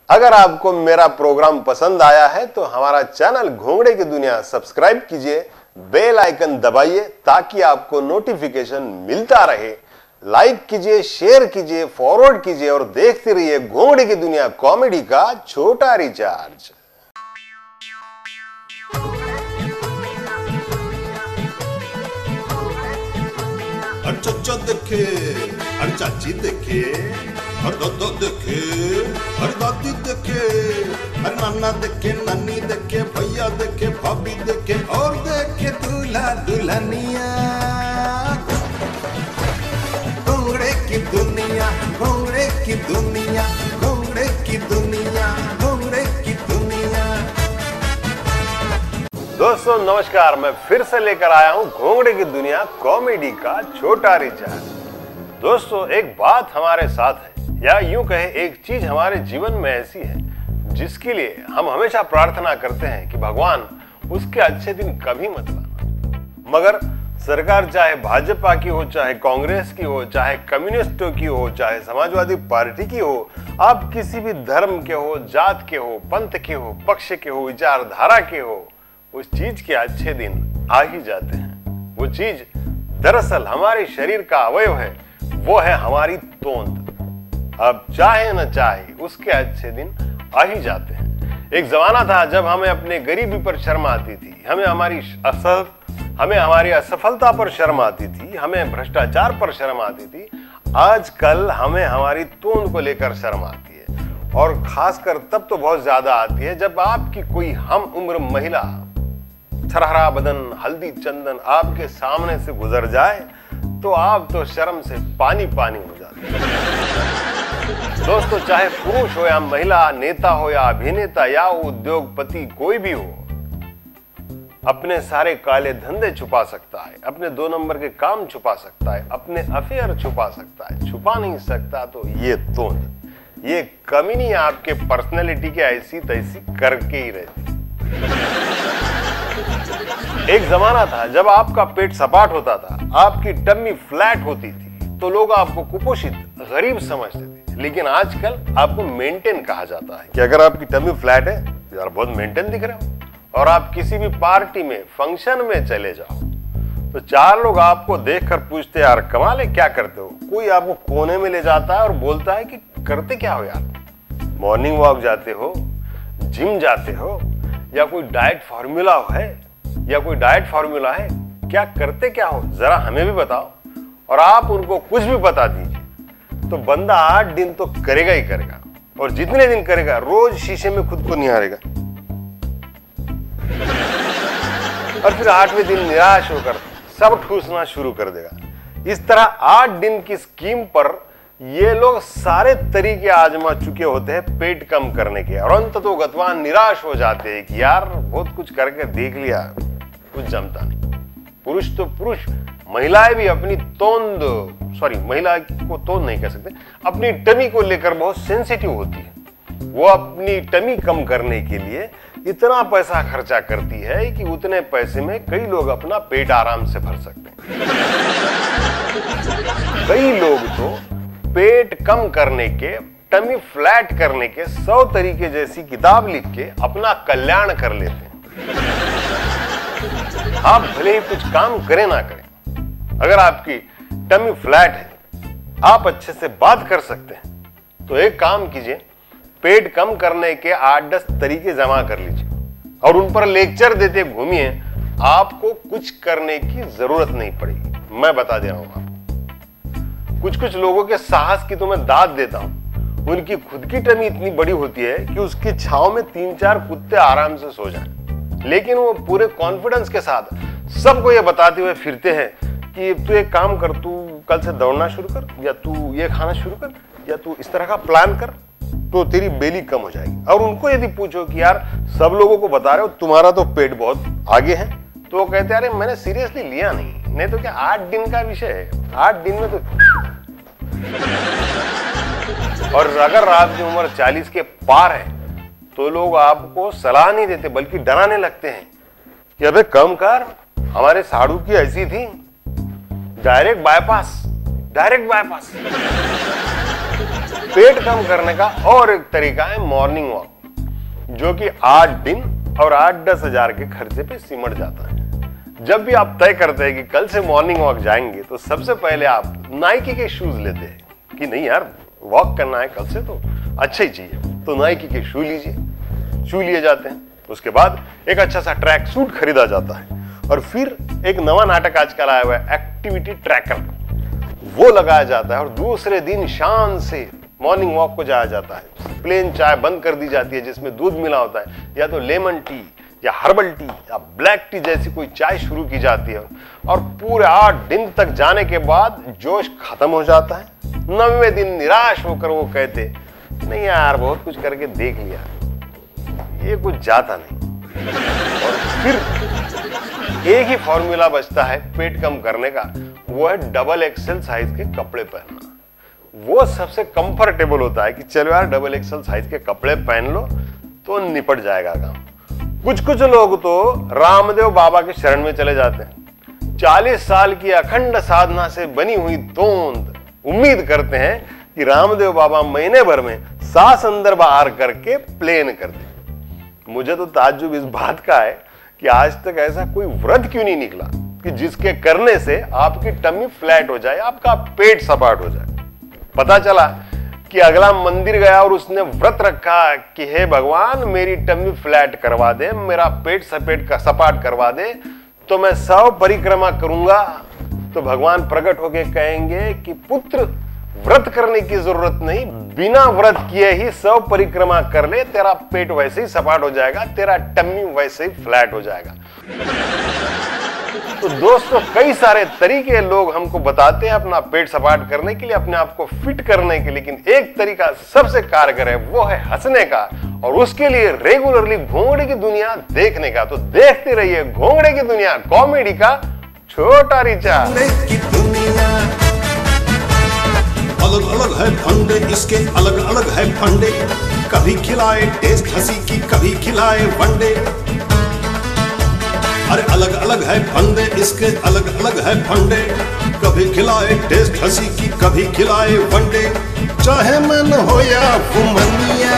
अगर आपको मेरा प्रोग्राम पसंद आया है तो हमारा चैनल घोंगड़े की दुनिया सब्सक्राइब कीजिए, बेल आइकन दबाइए ताकि आपको नोटिफिकेशन मिलता रहे। लाइक कीजिए, शेयर कीजिए, फॉरवर्ड कीजिए और देखते रहिए घोंगड़े की दुनिया कॉमेडी का छोटा रिचार्ज। चचा देखे, अरे चाची देखे, अरे दादा देखे, अरे दादी देखे, अरे नाना देखे, नानी देखे, भैया देखे, भाभी देखे और देखे दूल्हा दुल्हनिया। घोंगड़े की दुनिया, घोंगड़े की दुनिया, घोंगड़े की दुनिया, घोंगड़े की दुनिया। दोस्तों नमस्कार, मैं फिर से लेकर आया हूं घोंगड़े की दुनिया कॉमेडी का छोटा रिचार्ज। दोस्तों एक बात हमारे साथ है, या यूं कहे एक चीज हमारे जीवन में ऐसी है जिसके लिए हम हमेशा प्रार्थना करते हैं कि भगवान उसके अच्छे दिन कभी मत लाना। मगर सरकार चाहे भाजपा की हो, चाहे कांग्रेस की हो, चाहे कम्युनिस्टों की हो, चाहे समाजवादी पार्टी की हो, आप किसी भी धर्म के हो, जात के हो, पंथ के हो, पक्ष के हो, विचारधारा के हो, उस चीज के अच्छे दिन आ ही जाते हैं। वो चीज दरअसल हमारे शरीर का अवयव है, वो है हमारी तोंद। अब चाहे न चाहे उसके अच्छे दिन आ ही जाते हैं। एक जमाना था जब हमें अपने गरीबी पर शर्म आती थी, हमें हमारी असफलता पर शर्म आती थी, हमें भ्रष्टाचार पर शर्म आती थी। आजकल हमें हमारी तोंद को लेकर शर्म आती है, और खासकर तब तो बहुत ज्यादा आती है जब आपकी कोई हम उम्र महिला छरहरा बदन, हल्दी चंदन आपके सामने से गुजर जाए तो आप तो शर्म से पानी पानी हो जाते हैं। दोस्तों चाहे पुरुष हो या महिला, नेता हो या अभिनेता या उद्योगपति, कोई भी हो, अपने सारे काले धंधे छुपा सकता है, अपने 2 नंबर के काम छुपा सकता है, अपने अफेयर छुपा सकता है। छुपा नहीं सकता तो ये तोंद, ये कमी नहीं आपके पर्सनैलिटी के ऐसी तैसी करके ही रहती। एक जमाना था जब आपका पेट सपाट होता था, आपकी टम्मी फ्लैट होती थी, तो लोग आपको कुपोषित, गरीब समझते थे। लेकिन आजकल आपको मेंटेन कहा जाता है कि अगर आपकी टम्मी फ्लैट है, यार बहुत मेंटेन दिख रहे हो, और आप किसी भी पार्टी में, फंक्शन में चले जाओ तो 4 लोग आपको देखकर पूछते हैं, यार कमाल है, क्या करते हो। कोई आपको कोने में ले जाता है और बोलता है कि करते क्या हो यार, मॉर्निंग वॉक जाते हो, जिम जाते हो, या कोई डाइट फॉर्मूला है, क्या करते क्या हो, जरा हमें भी बताओ। और आप उनको कुछ भी बता दीजिए तो बंदा 8 दिन तो करेगा ही करेगा, और जितने दिन करेगा रोज शीशे में खुद को निहारेगा, और फिर 8वें दिन निराश होकर सब ठूसना शुरू कर देगा। इस तरह 8 दिन की स्कीम पर ये लोग सारे तरीके आजमा चुके होते हैं पेट कम करने के, और अंततोगत्वा निराश हो जाते हैं कि यार बहुत कुछ करके देख लिया, कुछ जमता नहीं। पुरुष तो पुरुष, महिलाएं भी अपनी महिला को तोंद नहीं कह सकते, अपनी टमी को लेकर बहुत सेंसिटिव होती है। वो अपनी टमी कम करने के लिए इतना पैसा खर्चा करती है कि उतने पैसे में कई लोग अपना पेट आराम से भर सकते हैं। कई लोग तो पेट कम करने के, टमी फ्लैट करने के 100 तरीके जैसी किताब लिख के अपना कल्याण कर लेते हैं। आप भले ही कुछ काम करें ना करें, अगर आपकी टमी फ्लैट है, आप अच्छे से बात कर सकते हैं, तो एक काम कीजिए, पेट कम करने के 8-10 तरीके जमा कर लीजिए और उन पर लेक्चर देते घूमिए। आपको कुछ करने की जरूरत नहीं पड़ेगी। मैं बता दे रहा हूं आपको, कुछ लोगों के साहस की तो मैं दाद देता हूं। उनकी खुद की टमी इतनी बड़ी होती है कि उसकी छांव में 3-4 कुत्ते आराम से सो जाएं, लेकिन वो पूरे कॉन्फिडेंस के साथ सबको ये बताते हुए फिरते हैं कि तू एक काम कर, तू कल से दौड़ना शुरू कर, या तू ये खाना शुरू कर, या तू इस तरह का प्लान कर, तो तेरी बेली कम हो जाएगी। और उनको यदि पूछो कि यार सब लोगों को बता रहे हो, तुम्हारा तो पेट बहुत आगे है, तो वो कहते हैं अरे मैंने सीरियसली लिया नहीं तो क्या 8 दिन का विषय है, 8 दिन में तो। और अगर आपकी उम्र 40 के पार है तो लोग आपको सलाह नहीं देते बल्कि डराने लगते हैं कि अबे कम कर, हमारे साड़ू की ऐसी थी, डायरेक्ट बाईपास। पेट कम करने का और एक तरीका है मॉर्निंग वॉक, जो कि 8 दिन और 8-10 हजार के खर्चे पे सिमट जाता है। जब भी आप तय करते हैं कि कल से मॉर्निंग वॉक जाएंगे, तो सबसे पहले आप नाइकी के शूज लेते हैं कि नहीं यार वॉक करना है कल से, तो अच्छा ही चाहिए, तो नाइकी के शू लीजिए, शू लिए जाते हैं। उसके बाद एक अच्छा सा ट्रैक सूट खरीदा जाता है और फिर एक नवा नाटक आजकल आया हुआ है एक्टिविटी ट्रैकर, वो लगाया जाता है और दूसरे दिन शाम से मॉर्निंग वॉक को जाया जाता है। प्लेन चाय बंद कर दी जाती है जिसमें दूध मिला होता है, या तो लेमन टी या हर्बल टी या ब्लैक टी जैसी कोई चाय शुरू की जाती है और पूरे 8 दिन तक जाने के बाद जोश खत्म हो जाता है। 9वें दिन निराश होकर वो कहते नहीं यार बहुत कुछ करके देख लिया, ये कुछ जाता नहीं। और फिर एक ही फॉर्मूला बचता है पेट कम करने का, वो है डबल एक्सेल साइज के कपड़े पहनना। वो सबसे कंफर्टेबल होता है कि चलो यार डबल एक्सेल साइज के कपड़े पहन लो तो निपट जाएगा काम। कुछ लोग तो रामदेव बाबा के शरण में चले जाते हैं। 40 साल की अखंड साधना से बनी हुई तोंद उम्मीद करते हैं कि रामदेव बाबा महीने भर में सांस अंदर बाहर करके प्लेन कर दे। मुझे तो ताज्जुब इस बात का है कि आज तक ऐसा कोई व्रत क्यों नहीं निकला कि जिसके करने से आपकी टमी फ्लैट हो जाए, आपका पेट सपाट हो जाए। पता चला कि अगला मंदिर गया और उसने व्रत रखा कि हे भगवान मेरी टमी फ्लैट करवा दे, मेरा पेट सपाट करवा दे, तो मैं 100 परिक्रमा करूंगा। तो भगवान प्रकट होके कहेंगे कि पुत्र व्रत करने की जरूरत नहीं, बिना व्रत किए ही 100 परिक्रमा कर ले, तेरा पेट वैसे ही सपाट हो जाएगा, तेरा टम्मी वैसे ही फ्लैट हो जाएगा। तो दोस्तों कई सारे तरीके लोग हमको बताते हैं अपना पेट सपाट करने के लिए, अपने आप को फिट करने के लिए, लेकिन एक तरीका सबसे कारगर है, वो है हंसने का, और उसके लिए रेगुलरली घोंगड़े की दुनिया देखने का। तो देखते रहिए घोंगड़े की दुनिया, कॉमेडी का छोटा रिचा। अलग अलग है फंडे, इसके अलग अलग है फंडे, कभी खिलाए टेस्ट हंसी की, कभी खिलाए वनडे। अरे अलग अलग है फंडे, इसके अलग अलग है फंडे, कभी खिलाए टेस्ट हंसी की, कभी खिलाए वनडे। चाहे मन हो या वुमनिया,